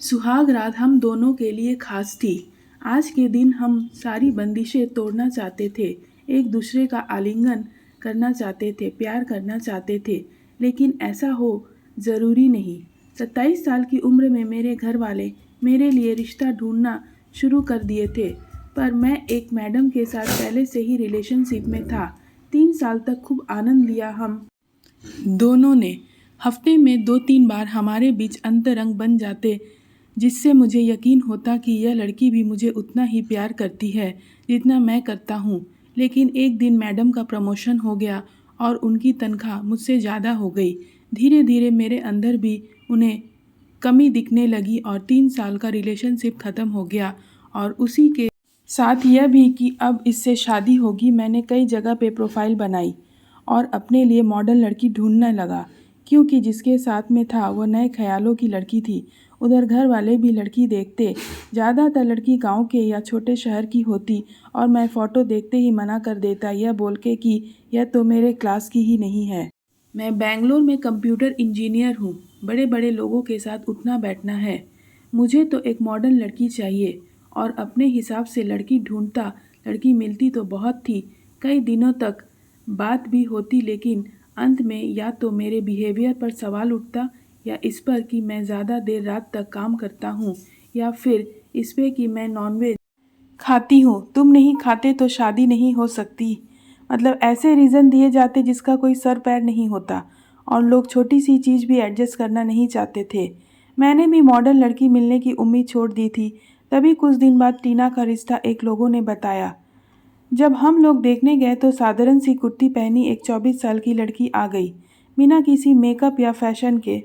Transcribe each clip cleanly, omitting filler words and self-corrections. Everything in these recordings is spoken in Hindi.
सुहाग रात हम दोनों के लिए खास थी। आज के दिन हम सारी बंदिशें तोड़ना चाहते थे, एक दूसरे का आलिंगन करना चाहते थे, प्यार करना चाहते थे, लेकिन ऐसा हो ज़रूरी नहीं। 27 साल की उम्र में मेरे घर वाले मेरे लिए रिश्ता ढूंढना शुरू कर दिए थे, पर मैं एक मैडम के साथ पहले से ही रिलेशनशिप में था। 3 साल तक खूब आनंद लिया हम दोनों ने। हफ्ते में 2-3 बार हमारे बीच अंतरंग बन जाते, जिससे मुझे यकीन होता कि यह लड़की भी मुझे उतना ही प्यार करती है जितना मैं करता हूँ। लेकिन एक दिन मैडम का प्रमोशन हो गया और उनकी तनख्वाह मुझसे ज़्यादा हो गई। धीरे धीरे मेरे अंदर भी उन्हें कमी दिखने लगी और 3 साल का रिलेशनशिप ख़त्म हो गया। और उसी के साथ यह भी कि अब इससे शादी होगी। मैंने कई जगह पे प्रोफाइल बनाई और अपने लिए मॉडल लड़की ढूंढने लगा, क्योंकि जिसके साथ में था वह नए ख्यालों की लड़की थी। उधर घर वाले भी लड़की देखते, ज़्यादातर लड़की गांव के या छोटे शहर की होती और मैं फ़ोटो देखते ही मना कर देता, यह बोल के कि यह तो मेरे क्लास की ही नहीं है। मैं बेंगलोर में कंप्यूटर इंजीनियर हूँ, बड़े बड़े लोगों के साथ उठना बैठना है। मुझे तो एक मॉडर्न लड़की चाहिए। और अपने हिसाब से लड़की ढूंढता, लड़की मिलती तो बहुत थी, कई दिनों तक बात भी होती, लेकिन अंत में या तो मेरे बिहेवियर पर सवाल उठता या इस पर कि मैं ज़्यादा देर रात तक काम करता हूँ, या फिर इस पे कि मैं नॉनवेज खाती हूँ, तुम नहीं खाते तो शादी नहीं हो सकती। मतलब ऐसे रीज़न दिए जाते जिसका कोई सर पैर नहीं होता, और लोग छोटी सी चीज़ भी एडजस्ट करना नहीं चाहते थे। मैंने भी मॉडर्न लड़की मिलने की उम्मीद छोड़ दी थी। तभी कुछ दिन बाद टीना का रिश्ता एक लोगों ने बताया। जब हम लोग देखने गए तो साधारण सी कुर्ती पहनी एक 24 साल की लड़की आ गई, बिना किसी मेकअप या फैशन के।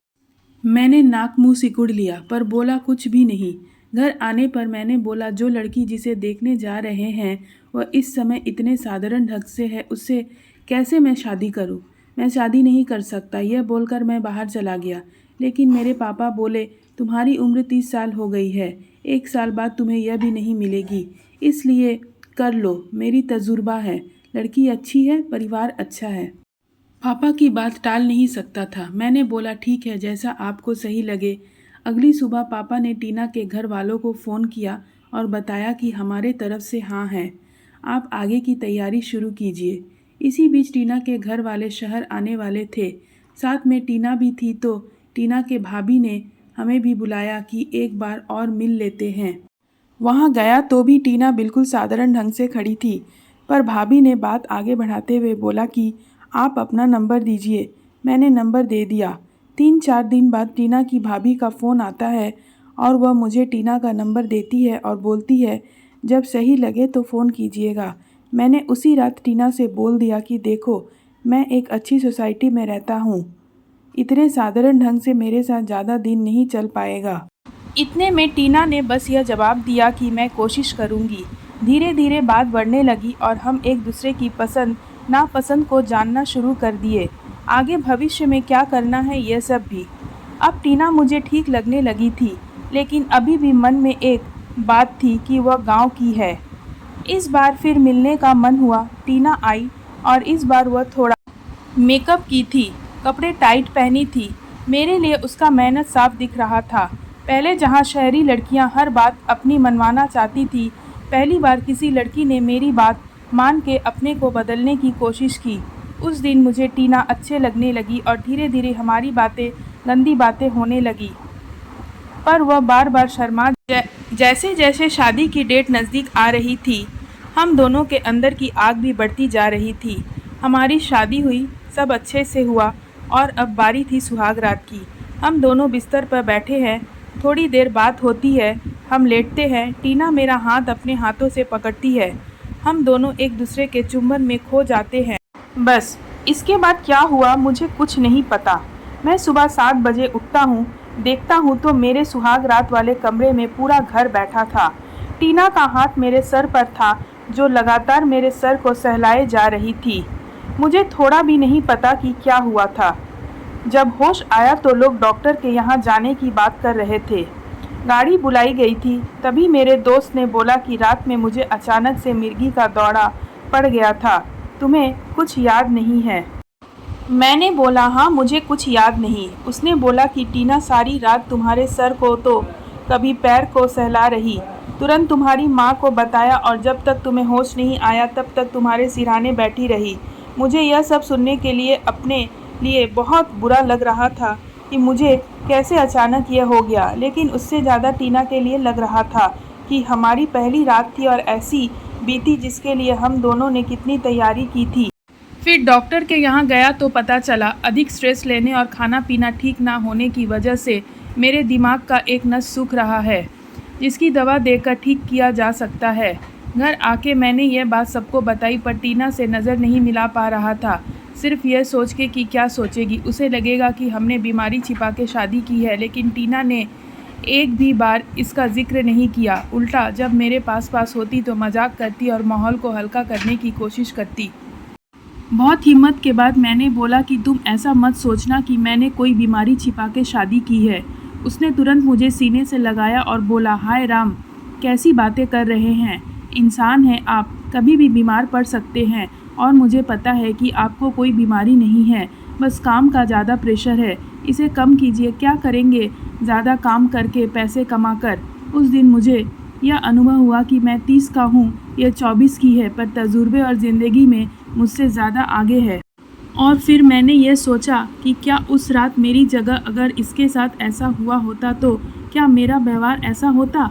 मैंने नाक मुंह सिकुड़ लिया पर बोला कुछ भी नहीं। घर आने पर मैंने बोला, जो लड़की जिसे देखने जा रहे हैं वह इस समय इतने साधारण ढंग से है, उससे कैसे मैं शादी करूं? मैं शादी नहीं कर सकता। यह बोलकर मैं बाहर चला गया। लेकिन मेरे पापा बोले, तुम्हारी उम्र 30 साल हो गई है, 1 साल बाद तुम्हें यह भी नहीं मिलेगी, इसलिए कर लो, मेरी तजुर्बा है, लड़की अच्छी है, परिवार अच्छा है। पापा की बात टाल नहीं सकता था। मैंने बोला, ठीक है, जैसा आपको सही लगे। अगली सुबह पापा ने टीना के घर वालों को फ़ोन किया और बताया कि हमारे तरफ से हाँ है, आप आगे की तैयारी शुरू कीजिए। इसी बीच टीना के घर वाले शहर आने वाले थे, साथ में टीना भी थी, तो टीना के भाभी ने हमें भी बुलाया कि एक बार और मिल लेते हैं। वहाँ गया तो भी टीना बिल्कुल साधारण ढंग से खड़ी थी, पर भाभी ने बात आगे बढ़ाते हुए बोला कि आप अपना नंबर दीजिए। मैंने नंबर दे दिया। 3-4 दिन बाद टीना की भाभी का फ़ोन आता है और वह मुझे टीना का नंबर देती है और बोलती है, जब सही लगे तो फ़ोन कीजिएगा। मैंने उसी रात टीना से बोल दिया कि देखो, मैं एक अच्छी सोसाइटी में रहता हूँ, इतने साधारण ढंग से मेरे साथ ज़्यादा दिन नहीं चल पाएगा। इतने में टीना ने बस यह जवाब दिया कि मैं कोशिश करूंगी। धीरे धीरे बात बढ़ने लगी और हम एक दूसरे की पसंद नापसंद को जानना शुरू कर दिए। आगे भविष्य में क्या करना है यह सब भी। अब टीना मुझे ठीक लगने लगी थी, लेकिन अभी भी मन में एक बात थी कि वह गांव की है। इस बार फिर मिलने का मन हुआ। टीना आई और इस बार वह थोड़ा मेकअप की थी, कपड़े टाइट पहनी थी। मेरे लिए उसका मेहनत साफ दिख रहा था। पहले जहाँ शहरी लड़कियाँ हर बात अपनी मनवाना चाहती थी, पहली बार किसी लड़की ने मेरी बात मान के अपने को बदलने की कोशिश की। उस दिन मुझे टीना अच्छे लगने लगी और धीरे धीरे हमारी बातें गंदी बातें होने लगी। पर वह बार बार शर्मा। जैसे जैसे शादी की डेट नज़दीक आ रही थी, हम दोनों के अंदर की आग भी बढ़ती जा रही थी। हमारी शादी हुई, सब अच्छे से हुआ और अब बारी थी सुहाग रात की। हम दोनों बिस्तर पर बैठे हैं, थोड़ी देर बात होती है, हम लेटते हैं। टीना मेरा हाथ अपने हाथों से पकड़ती है, हम दोनों एक दूसरे के चुंबन में खो जाते हैं। बस इसके बाद क्या हुआ मुझे कुछ नहीं पता। मैं सुबह 7 बजे उठता हूँ, देखता हूँ तो मेरे सुहाग रात वाले कमरे में पूरा घर बैठा था। टीना का हाथ मेरे सर पर था, जो लगातार मेरे सर को सहलाए जा रही थी। मुझे थोड़ा भी नहीं पता कि क्या हुआ था। जब होश आया तो लोग डॉक्टर के यहाँ जाने की बात कर रहे थे। गाड़ी बुलाई गई थी। तभी मेरे दोस्त ने बोला कि रात में मुझे अचानक से मिर्गी का दौरा पड़ गया था, तुम्हें कुछ याद नहीं है? मैंने बोला, हाँ मुझे कुछ याद नहीं। उसने बोला कि टीना सारी रात तुम्हारे सर को तो कभी पैर को सहला रही। तुरंत तुम्हारी माँ को बताया और जब तक तुम्हें होश नहीं आया तब तक तुम्हारे सिरहाने बैठी रही। मुझे यह सब सुनने के लिए अपने लिए बहुत बुरा लग रहा था कि मुझे कैसे अचानक यह हो गया, लेकिन उससे ज़्यादा टीना के लिए लग रहा था कि हमारी पहली रात थी और ऐसी बीती जिसके लिए हम दोनों ने कितनी तैयारी की थी। फिर डॉक्टर के यहाँ गया तो पता चला अधिक स्ट्रेस लेने और खाना पीना ठीक ना होने की वजह से मेरे दिमाग का एक नस सूख रहा है, जिसकी दवा देकर ठीक किया जा सकता है। घर आके मैंने यह बात सबको बताई पर टीना से नज़र नहीं मिला पा रहा था, सिर्फ यह सोच के कि क्या सोचेगी। उसे लगेगा कि हमने बीमारी छिपा के शादी की है, लेकिन टीना ने एक भी बार इसका जिक्र नहीं किया। उल्टा जब मेरे पास होती तो मजाक करती और माहौल को हल्का करने की कोशिश करती। बहुत हिम्मत के बाद मैंने बोला कि तुम ऐसा मत सोचना कि मैंने कोई बीमारी छिपा के शादी की है। उसने तुरंत मुझे सीने से लगाया और बोला, हाय राम, कैसी बातें कर रहे हैं, इंसान हैं आप, कभी भी बीमार पड़ सकते हैं और मुझे पता है कि आपको कोई बीमारी नहीं है, बस काम का ज़्यादा प्रेशर है, इसे कम कीजिए। क्या करेंगे ज़्यादा काम करके पैसे कमा कर। उस दिन मुझे यह अनुभव हुआ कि मैं 30 का हूँ, यह 24 की है, पर तजुर्बे और ज़िंदगी में मुझसे ज़्यादा आगे है। और फिर मैंने ये सोचा कि क्या उस रात मेरी जगह अगर इसके साथ ऐसा हुआ होता तो क्या मेरा व्यवहार ऐसा होता?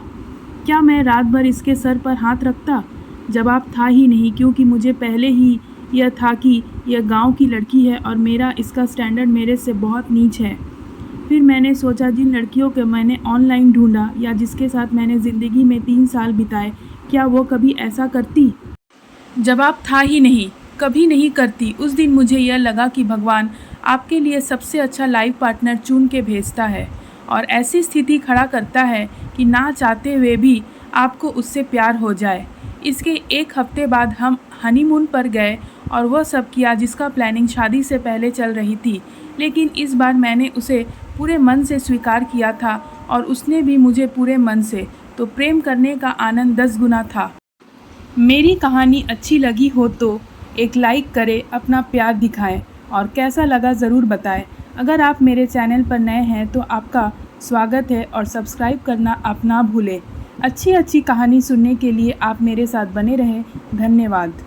क्या मैं रात भर इसके सर पर हाथ रखता? जवाब था ही नहीं, क्योंकि मुझे पहले ही यह था कि यह गांव की लड़की है और मेरा इसका स्टैंडर्ड मेरे से बहुत नीच है। फिर मैंने सोचा जिन लड़कियों को मैंने ऑनलाइन ढूंढा या जिसके साथ मैंने ज़िंदगी में 3 साल बिताए, क्या वो कभी ऐसा करती? जवाब था ही नहीं, कभी नहीं करती। उस दिन मुझे यह लगा कि भगवान आपके लिए सबसे अच्छा लाइफ पार्टनर चुन के भेजता है और ऐसी स्थिति खड़ा करता है कि ना चाहते हुए भी आपको उससे प्यार हो जाए। इसके 1 हफ्ते बाद हम हनीमून पर गए और वह सब किया जिसका प्लानिंग शादी से पहले चल रही थी, लेकिन इस बार मैंने उसे पूरे मन से स्वीकार किया था और उसने भी मुझे पूरे मन से। तो प्रेम करने का आनंद 10 गुना था। मेरी कहानी अच्छी लगी हो तो एक लाइक करें, अपना प्यार दिखाएं और कैसा लगा ज़रूर बताएं। अगर आप मेरे चैनल पर नए हैं तो आपका स्वागत है और सब्सक्राइब करना आप ना भूलें। अच्छी कहानी सुनने के लिए आप मेरे साथ बने रहें। धन्यवाद।